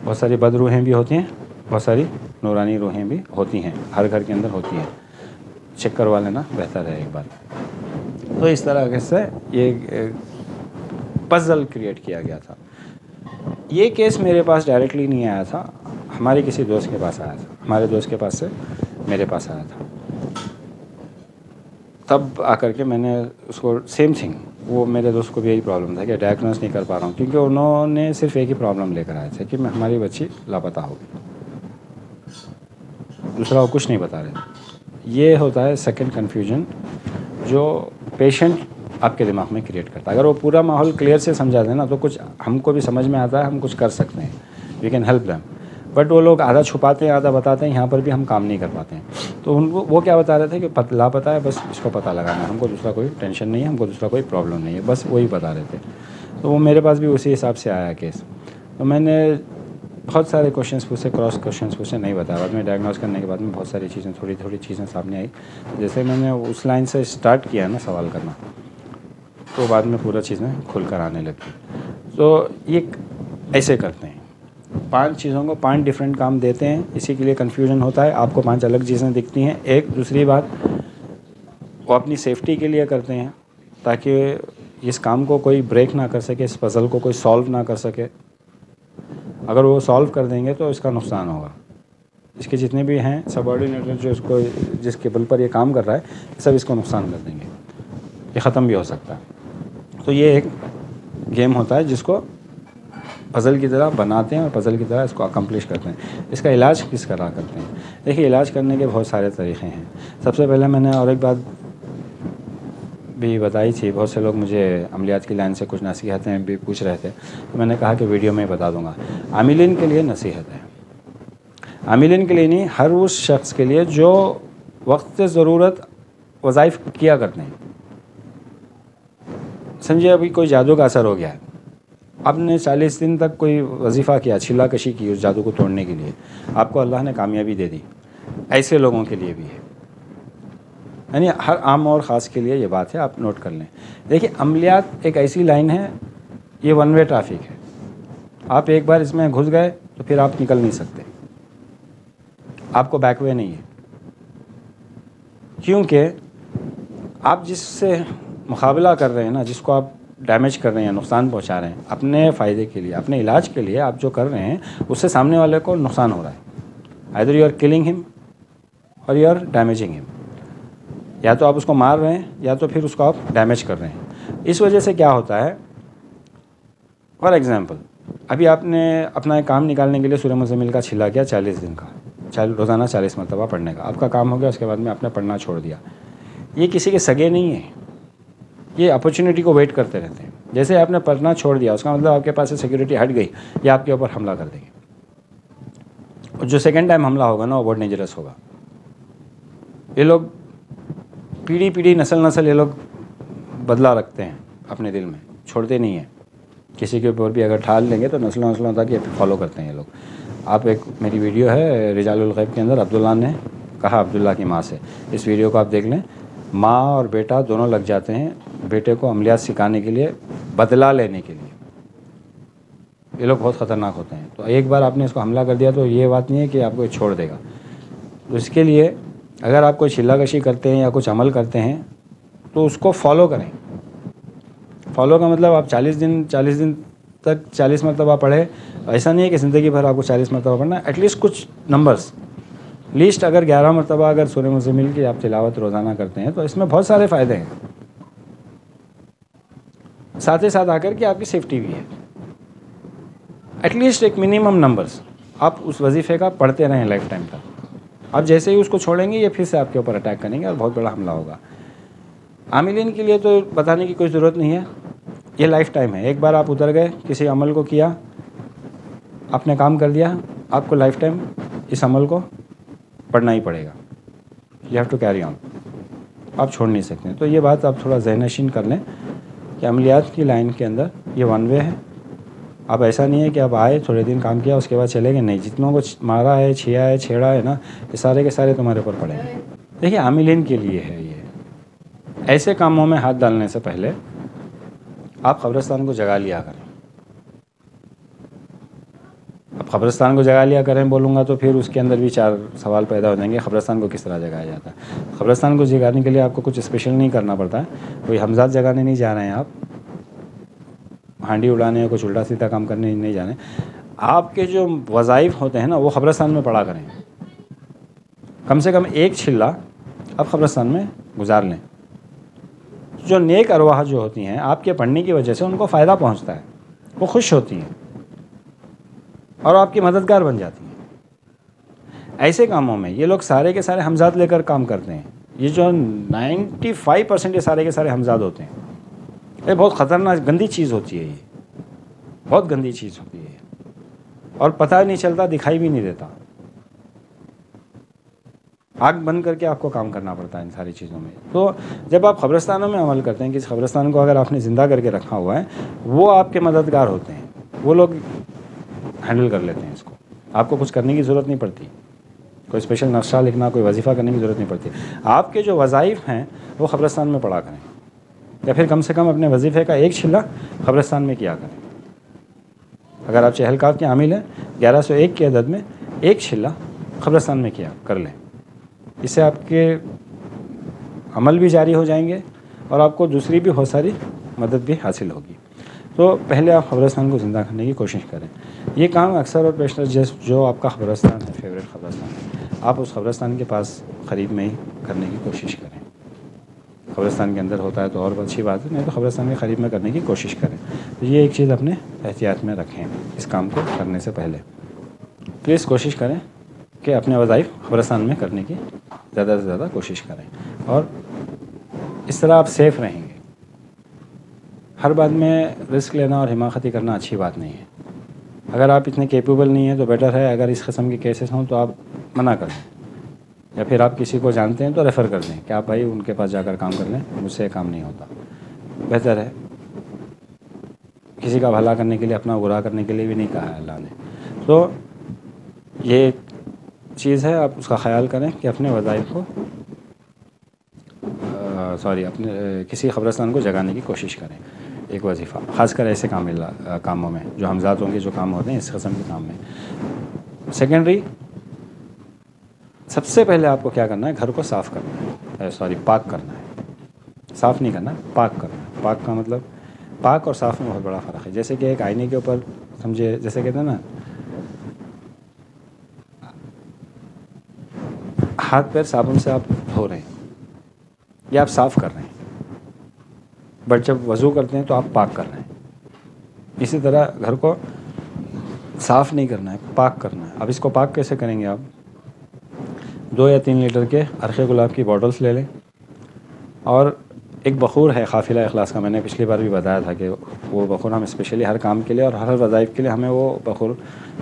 بہت ساری بد روحیں بھی ہوتی ہیں، بہت ساری نورانی روحیں بھی ہوتی ہیں، ہر گھر کے اندر ہوتی ہیں. چیک کروا لینا بہتر ہے ایک بار. تو اس طرح سے یہ پزل کریٹ کیا گیا تھا. یہ کیس میرے پاس ڈائریکٹلی نہیں آیا تھا، ہمارے کسی دوست کے پاس آیا تھا. ہمارے دوست کے پاس سے میرے پاس آیا تھا. تب آ کر کے میں نے اس کو سیم تھنگ وہ میرے دوست کو بھی یہی پرابلم تھا کہ ڈائگنوز نہیں کر پا رہا ہوں، کیونکہ انہوں نے صرف ایک ہی پرابلم لے کر آئے تھے کہ ہماری بچی لاپتہ ہو گئی، دوسرا وہ کچھ نہیں بتا رہے تھے۔ یہ ہوتا ہے سیکنڈ کنفیوژن جو پیشنٹ آپ کے دماغ میں کریٹ کرتا ہے۔ اگر وہ پورا ماحول کلیئر سے سمجھا دیں نا تو کچھ ہم کو بھی سمجھ میں آتا ہے، ہم کچھ کر سکتے ہیں، we can help them. But وہ لوگ آدھا چھپاتے ہیں آدھا بتاتے ہیں، یہاں پر بھی ہم کام نہیں کر پاتے ہیں۔ تو ان کو وہ کیا بتا رہے تھے کہ لاپتہ ہے، بس اس کو پتہ لگانا ہے، ہم کو دوسرا کوئی ٹینشن نہیں ہے، ہم کو دوسرا کوئی پرابلم نہیں ہے، بس وہی بتا رہے تھے۔ تو وہ میرے پاس بھی اسی حساب سے آیا کیس۔ تو میں نے بہت سارے کوشچنس پوچھے، کراس کوشچنس پوچھے، نہیں بتایا۔ بعد میں ڈائگنوز کرنے کے بعد میں بہت ساری چیزیں تھوڑی تھوڑی چیزیں سامنے آئی۔ جیسے میں نے اس لائن سے اسٹارٹ کیا نا سوال کرنا، تو بعد میں پورا چیزیں کھل کر آنے لگی۔ تو یہ ایسے کرتے ہیں، 5 چیزوں کو 5 ڈفرینٹ کام دیتے ہیں، اسی کے لیے کنفیوژن ہوتا ہے، آپ کو 5 الگ چیزیں دکھتی ہیں۔ ایک دوسری بات، وہ اپنی سیفٹی کے لیے کرتے ہیں تاکہ اس کام کو کوئی بریک نہ کر سکے، اس پزل کو کوئی سالو نہ کر سکے۔ اگر وہ سالو کر دیں گے تو اس کا نقصان ہوگا۔ اس کے جتنے بھی ہیں سب آرڈینیٹر جو اس کو جس کے بل پر یہ کام کر رہا ہے، سب اس کو نقصان کر دیں گے، یہ ختم بھی ہو سکتا ہے۔ تو یہ ایک گیم ہوتا ہے جس کو پزل کی طرح بناتے ہیں اور پزل کی طرح اس کو اکمپلش کرتے ہیں۔ اس کا علاج کس طرح کرتے ہیں؟ دیکھیے، علاج کرنے کے بہت سارے طریقے ہیں۔ سب سے پہلے میں نے اور ایک بات بھی بتائی تھی، بہت سے لوگ مجھے عملیات کی لائن سے کچھ نصیحتیں بھی پوچھ رہے تھے، تو میں نے کہا کہ ویڈیو میں بتا دوں گا۔ عاملین کے لیے نصیحت ہے، عاملین کے لیے نہیں، ہر اس شخص کے لیے جو وقت ضرورت وظائف کیا کرتے ہیں۔ سمجھے ابھی کوئی جادو کا اثر ہو گیا ہے، آپ نے 40 دن تک کوئی وظیفہ کیا، چھلا کشی کی اس جادو کو توڑنے کے لیے، آپ کو اللہ نے کامیابی دے دی۔ ایسے لوگوں کے لیے بھی ہے، یعنی ہر عام اور خاص کے لیے یہ بات ہے، آپ نوٹ کر لیں۔ دیکھیے، عملیات ایک ایسی لائن ہے، یہ ون وے ٹریفک ہے، آپ ایک بار اس میں گھس گئے تو پھر آپ نکل نہیں سکتے، آپ کو بیک وے نہیں ہے، کیونکہ آپ جس سے مقابلہ کر رہے ہیں نا، جس کو آپ ڈیمیج کر رہے ہیں، نقصان پہنچا رہے ہیں اپنے فائدے کے لیے، اپنے علاج کے لیے، آپ جو کر رہے ہیں اس سے سامنے والے کو نقصان ہو رہا ہے۔ either you are killing him or you are damaging him، یا تو آپ اس کو مار رہے ہیں یا تو پھر اس کو آپ ڈیمیج کر رہے ہیں۔ اس وجہ سے کیا ہوتا ہے، فار ایگزامپل، ابھی آپ نے اپنا ایک کام نکالنے کے لیے سورہ مزمل کا چھلا کیا 40 دن کا، روزانہ 40 مرتبہ پڑھنے کا، آپ کا کام ہو گیا، اس کے بعد میں آپ نے پڑھنا چھوڑ دیا۔ یہ کسی کے سگے نہیں ہیں، یہ اپرچونٹی کو ویٹ کرتے رہتے ہیں۔ جیسے آپ نے پڑھنا چھوڑ دیا، اس کا مطلب آپ کے پاس سے سیکیورٹی ہٹ گئی، یا آپ کے اوپر حملہ کر دیں گے، اور جو سیکنڈ ٹائم حملہ ہوگا نا وہ بہت ڈینجرس ہوگا۔ یہ لوگ پیڑھی نسل یہ لوگ بدلہ رکھتے ہیں اپنے دل میں، چھوڑتے نہیں ہیں، کسی کے اوپر بھی اگر ٹھال لیں گے تو نسلوں تک یہ فالو کرتے ہیں یہ لوگ۔ آپ ایک میری ویڈیو ہے رجال الغیب کے اندر، عبداللہ نے کہا عبداللہ کی ماں سے، اس ویڈیو کو آپ دیکھ لیں، ماں اور بیٹا دونوں لگ جاتے ہیں بیٹے کو عملیات سکھانے کے لیے، بدلہ لینے کے لیے۔ یہ لوگ بہت خطرناک ہوتے ہیں۔ تو ایک بار آپ نے اس کو حملہ کر دیا تو یہ بات نہیں ہے کہ آپ کو چھوڑ دے گا۔ تو اس کے لیے اگر آپ کوئی چھلا کشی کرتے ہیں یا کچھ عمل کرتے ہیں تو اس کو فالو کریں۔ فالو کا مطلب آپ 40 دن تک 40 مرتبہ پڑھے، ایسا نہیں ہے کہ زندگی بھر آپ کو 40 مرتبہ پڑھنا ہے، ایٹ لیسٹ کچھ نمبرز، لیسٹ اگر 11 مرتبہ اگر سورہ مزمل کی آپ تلاوت روزانہ کرتے ہیں تو اس میں بہت سارے فائدے ہیں، ساتھ ہی ساتھ آ کر کے آپ کی سیفٹی بھی ہے۔ ایٹ لیسٹ ایک منیمم نمبرز آپ اس وظیفے کا پڑھتے رہیں لائف ٹائم تک۔ آپ جیسے ہی اس کو چھوڑیں گے یہ پھر سے آپ کے اوپر اٹیک کریں گے اور بہت بڑا حملہ ہوگا۔ عاملین کے لیے تو بتانے کی کوئی ضرورت نہیں ہے، یہ لائف ٹائم ہے۔ ایک بار آپ اتر گئے، کسی عمل کو کیا، آپ نے کام کر دیا، آپ کو لائف ٹائم اس عمل کو پڑھنا ہی پڑے گا۔ You have to carry on, آپ چھوڑ نہیں سکتے۔ تو یہ بات آپ تھوڑا ذہن نشین کر لیں کہ عملیات کی لائن کے اندر یہ ون وے ہے۔ اب ایسا نہیں ہے کہ اب آئے تھوڑے دن کام کیا اس کے بعد چلے گئے، نہیں، جتنوں کو مارا ہے، چھیا ہے، چھیڑا ہے نا، یہ سارے کے سارے تمہارے اوپر پڑیں گے۔ دیکھیے، عاملین کے لیے ہے یہ۔ ایسے کاموں میں ہاتھ ڈالنے سے پہلے آپ قبرستان کو جگا لیا کریں۔ اب قبرستان کو جگا لیا کریں بولوں گا تو پھر اس کے اندر بھی 4 سوال پیدا ہو جائیں گے، قبرستان کو کس طرح جگایا جاتا ہے۔ قبرستان کو جگانے کے لیے آپ کو کچھ اسپیشل نہیں کرنا پڑتا ہے، کوئی حمزات جگانے نہیں جا رہے ہیں، آپ ہانڈی اڑانے یا کچھ الٹا سیدھا کام کرنے نہیں جا رہے ہیں۔ آپ کے جو وظائف ہوتے ہیں نا وہ قبرستان میں پڑھا کریں، کم سے کم ایک چھلا آپ قبرستان میں گزار لیں۔ جو نیک ارواح جو ہوتی ہیں آپ کے پڑھنے کی وجہ سے ان کو فائدہ پہنچتا ہے، وہ خوش ہوتی ہیں اور آپ کی مددگار بن جاتی ہیں۔ ایسے کاموں میں یہ لوگ سارے کے سارے حمزات لے کر کام کرتے ہیں، یہ جو 95% یہ سارے کے سارے حمزات ہوتے ہیں، یہ بہت خطرناک گندی چیز ہوتی ہے، یہ بہت گندی چیز ہوتی ہے اور پتہ نہیں چلتا، دکھائی بھی نہیں دیتا، آنکھ بند کر کے آپ کو کام کرنا پڑتا ہے ان ساری چیزوں میں۔ تو جب آپ قبرستانوں میں عمل کرتے ہیں، کسی قبرستان کو اگر آپ نے زندہ کر کے رکھا ہوا ہے، وہ آپ کے مددگار ہوتے ہیں، وہ لوگ ہینڈل کر لیتے ہیں اس کو، آپ کو کچھ کرنے کی ضرورت نہیں پڑتی، کوئی اسپیشل نقشہ لکھنا، کوئی وظیفہ کرنے کی ضرورت نہیں پڑتی۔ آپ کے جو وظائف ہیں وہ قبرستان میں پڑھا کریں، یا پھر کم سے کم اپنے وظیفے کا ایک چھلا قبرستان میں کیا کریں۔ اگر آپ چہلکاف کے عامل ہیں، 1101 کی عدد میں ایک چھلا قبرستان میں کیا کر لیں، اس سے آپ کے عمل بھی جاری ہو جائیں گے اور آپ کو دوسری بھی بہت ساری مدد بھی حاصل ہوگی۔ تو پہلے آپ قبرستان کو زندہ کرنے کی کوشش کریں۔ یہ کام اکثر اور بیشتر جو آپ کا قبرستان ہے، فیوریٹ قبرستان ہے، آپ اس قبرستان کے پاس قریب میں ہی کرنے کی کوشش کریں۔ قبرستان کے اندر ہوتا ہے تو اور اچھی بات ہے، نہیں تو قبرستان کے قریب میں کرنے کی کوشش کریں۔ تو یہ ایک چیز اپنے احتیاط میں رکھیں اس کام کو کرنے سے پہلے۔ پلیز کوشش کریں کہ اپنے وظائف قبرستان میں کرنے کی زیادہ سے زیادہ کوشش کریں، اور اس طرح آپ سیف رہیں گے۔ ہر بات میں رسک لینا اور حماقتی کرنا اچھی بات نہیں ہے۔ اگر آپ اتنے کیپیبل نہیں ہیں تو بیٹر ہے، اگر اس قسم کے کیسز ہوں تو آپ منع کر دیں، یا پھر آپ کسی کو جانتے ہیں تو ریفر کر دیں کہ آپ بھائی ان کے پاس جا کر کام کر لیں، مجھ سے کام نہیں ہوتا۔ بہتر ہے، کسی کا بھلا کرنے کے لیے، اپنا برا کرنے کے لیے بھی نہیں کہا ہے اللہ نے۔ تو یہ ایک چیز ہے، آپ اس کا خیال کریں کہ اپنے وظائف کو اپنے کسی قبرستان کو جگانے کی کوشش کریں ایک وظیفہ، خاص کر ایسے کاموں میں جو حمزاتوں کے جو کام ہوتے ہیں، اس قسم کے کام میں۔ سیکنڈری، سب سے پہلے آپ کو کیا کرنا ہے، گھر کو صاف کرنا ہے، پاک کرنا ہے۔ صاف نہیں کرنا، پاک کرنا ہے۔ پاک کا مطلب، پاک اور صاف میں بہت بڑا فرق ہے۔ جیسے کہ ایک آئینے کے اوپر سمجھے، جیسے کہتے ہیں نا، ہاتھ پیر صابن سے آپ دھو رہے ہیں یا آپ صاف کر رہے ہیں، بٹ جب وضو کرتے ہیں تو آپ پاک کر رہے ہیں۔ اسی طرح گھر کو صاف نہیں کرنا ہے، پاک کرنا ہے۔ اب اس کو پاک کیسے کریں گے؟ آپ 2 یا 3 لیٹر کے عرق گلاب کی بوٹلز لے لیں، اور ایک بخور ہے قافلہ اخلاص کا، میں نے پچھلی بار بھی بتایا تھا کہ وہ بخور ہم اسپیشلی ہر کام کے لیے اور ہر وظائف کے لیے ہمیں وہ بخور،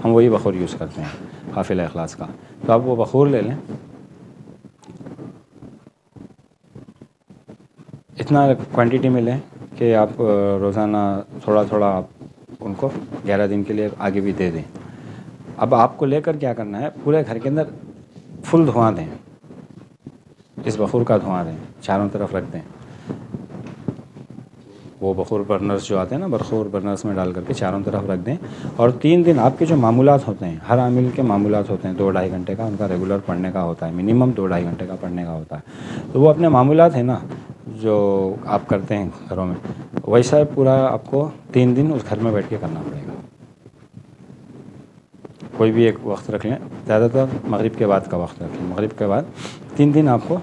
ہم وہی بخور یوز کرتے ہیں قافلہ اخلاص کا۔ تو آپ وہ بخور لے لیں، اتنا کوانٹٹی میں لیں کہ آپ روزانہ تھوڑا تھوڑا آپ ان کو 11 دن کے لیے آگے بھی دے دیں۔ اب آپ کو لے کر کیا کرنا ہے، پورے گھر کے اندر فل دھواں دیں، اس بخور کا دھواں دیں، چاروں طرف رکھ دیں۔ وہ بخور برنرز جو آتے ہیں نا، بخور برنرز میں ڈال کر کے چاروں طرف رکھ دیں، اور 3 دن آپ کے جو معمولات ہوتے ہیں، ہر عامل کے معمولات ہوتے ہیں 2-2.5 گھنٹے کا، ان کا ریگولر پڑھنے کا ہوتا ہے، منیمم 2-2.5 گھنٹے کا پڑھنے کا ہوتا ہے۔ تو وہ اپنے معمولات ہیں نا جو آپ کرتے ہیں گھروں میں، ویسا پورا آپ کو 3 دن اس گھر میں بیٹھ کے کرنا پڑے گا۔ کوئی بھی ایک وقت رکھ لیں، زیادہ تر مغرب کے بعد کا وقت رکھ لیں، مغرب کے بعد 3 دن آپ کو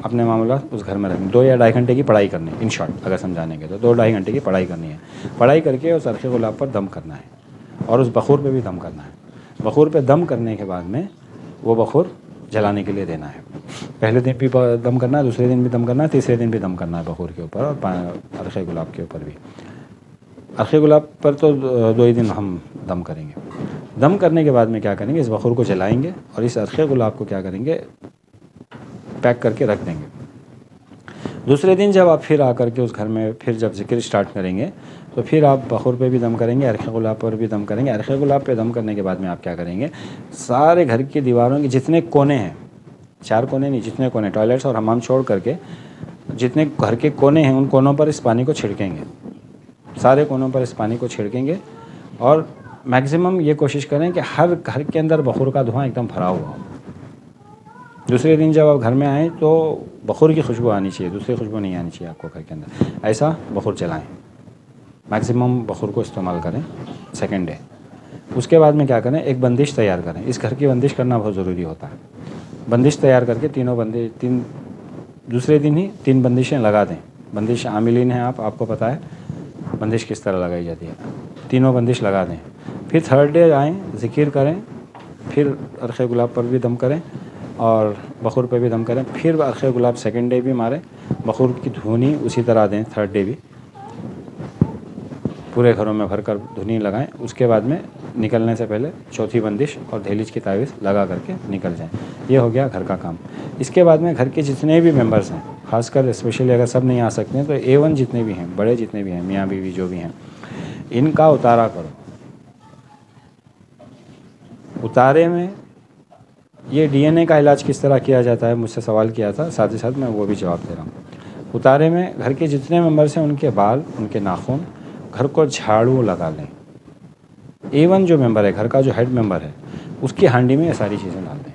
اپنے معاملات اس گھر میں رکھیں۔ 2 یا 2.5 گھنٹے کی پڑھائی کرنی ہے، ان شارٹ اگر سمجھانے کے تو 2-2.5 گھنٹے کی پڑھائی کرنی ہے۔ پڑھائی کر کے اس عرق گلاب پر دم کرنا ہے، اور اس بخور پہ بھی دم کرنا ہے۔ بخور پہ دم کرنے کے بعد میں وہ بخور جلانے کے لیے دینا ہے۔ پہلے دن بھی دم کرنا ہے، دوسرے دن بھی دم کرنا ہے، تیسرے دن بھی دم کرنا ہے بخور کے اوپر اور عرق گلاب کے اوپر بھی۔ عرق گلاب پر تو 2 ہی دن ہم دم کریں گے۔ دم کرنے کے بعد میں کیا کریں گے، اس بخور کو جلائیں گے اور اس عرق گلاب کو کیا کریں گے، پیک کر کے رکھ دیں گے۔ دوسرے دن جب آپ پھر آ کر کے اس گھر میں پھر جب ذکر اسٹارٹ کریں گے تو پھر آپ بخور پہ بھی دم کریں گے، عرق گلاب پر بھی دم کریں گے۔ عرق گلاب پہ دم کرنے کے بعد میں آپ کیا کریں گے، سارے گھر کی دیواروں کے جتنے کونے ہیں، 4 کونے نہیں، جتنے کونے، ٹوائلٹس اور حمام چھوڑ کر کے جتنے گھر کے کونے ہیں، ان کونوں پر اس پانی کو چھڑکیں گے، سارے کونوں پر اس پانی کو چھڑکیں گے، اور میکسیمم یہ کوشش کریں کہ ہر گھر کے اندر بخور کا دھواں ایک دم بھرا ہوا ہو۔ دوسرے دن جب آپ گھر میں آئیں تو بخور کی خوشبو آنی چاہیے، دوسری خوشبو نہیں آنی چاہیے آپ کو گھر کے اندر۔ ایسا بخور چلائیں، میکسیمم بخور کو استعمال کریں سیکنڈ ڈے۔ اس کے بعد میں کیا کریں، ایک بندش تیار کریں۔ اس گھر کی بندش کرنا بہت ضروری ہوتا ہے۔ بندش تیار کر کے دوسرے دن ہی 3 بندشیں لگا دیں بندش عاملین ہیں آپ کو پتہ ہے بندش کس طرح لگائی جاتی ہے. تینوں بندش لگا دیں. پھر تھرڈ ڈے آئیں, ذکر کریں, پھر عرق گلاب پر بھی دم کریں اور بخور پہ بھی دم کریں. پھر عرق گلاب سیکنڈ ڈے بھی ماریں, بخور کی دھونی اسی طرح دیں تھرڈ ڈے بھی. پورے گھروں میں بھر کر دھنی لگائیں. اس کے بعد میں نکلنے سے پہلے چوتھی بندش اور دہلیز کی تعویذ لگا کر کے نکل جائیں. یہ ہو گیا گھر کا کام. اس کے بعد میں گھر کے جتنے بھی ممبرس ہیں, خاص کر اسپیشلی اگر سب نہیں آ سکتے ہیں تو A1 جتنے بھی ہیں, بڑے جتنے بھی ہیں, میاں بیوی جو بھی ہیں, ان کا اتارا کرو. اتارے میں یہ DNA کا علاج کس طرح کیا جاتا ہے مجھ سے سوال کیا تھا, ساتھ ہی ساتھ میں وہ بھی جواب دے رہا ہوں. اتارے میں گھر کے جتنے ممبرس ہیں ان کے بال, ان کے ناخن, گھر کو جھاڑو لگا لیں. A1 جو ممبر ہے, گھر کا جو ہیڈ ممبر ہے, اس کی ہانڈی میں یہ ساری چیزیں ڈال دیں.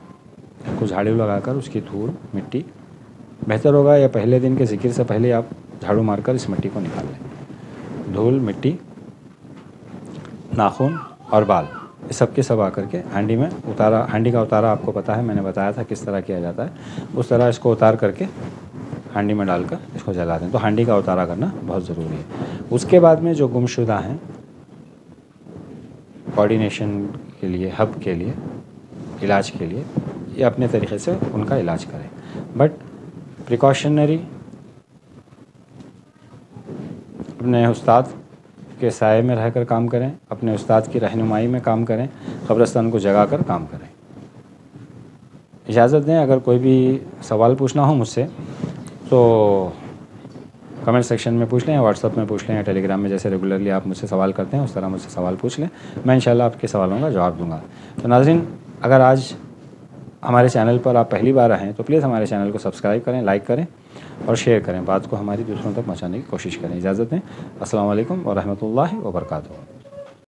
گھر کو جھاڑو لگا کر اس کی دھول مٹی, بہتر ہوگا یا پہلے دن کے ذکر سے پہلے آپ جھاڑو مار کر اس مٹی کو نکال لیں. دھول مٹی, ناخن اور بال, یہ سب کے سب آ کر کے ہانڈی میں اتارا. ہانڈی کا اتارا آپ کو پتہ ہے, میں نے بتایا تھا کس طرح کیا جاتا ہے. اس طرح اس کو اتار کر کے ہانڈی میں ڈال کر اس کو جلا دیں. تو ہانڈی کا اتارا کرنا بہت ضروری ہے. اس کے بعد میں جو گمشدہ ہیں, کوارڈینیشن کے لیے, ہب کے لیے, علاج کے لیے, یہ اپنے طریقے سے ان کا علاج کریں. بٹ پریکاشنری اپنے استاد کے سائے میں رہ کر کام کریں, اپنے استاد کی رہنمائی میں کام کریں, قبرستان کو جگا کر کام کریں. اجازت دیں, اگر کوئی بھی سوال پوچھنا ہو مجھ سے تو کمنٹ سیکشن میں پوچھ لیں, یا واٹس ایپ میں پوچھ لیں, یا ٹیلی گرام میں جیسے ریگولرلی آپ مجھ سے سوال کرتے ہیں اس طرح مجھ سے سوال پوچھ لیں. میں انشاءاللہ آپ کے سوالوں کا جواب دوں گا. تو ناظرین, اگر آج ہمارے چینل پر آپ پہلی بار آئے ہیں تو پلیز ہمارے چینل کو سبسکرائب کریں, لائک کریں اور شیئر کریں. بات کو ہماری دوسروں تک پہنچانے کی کوشش کریں. اجازت دیں. السلام علیکم ورحمۃ اللہ وبرکاتہ.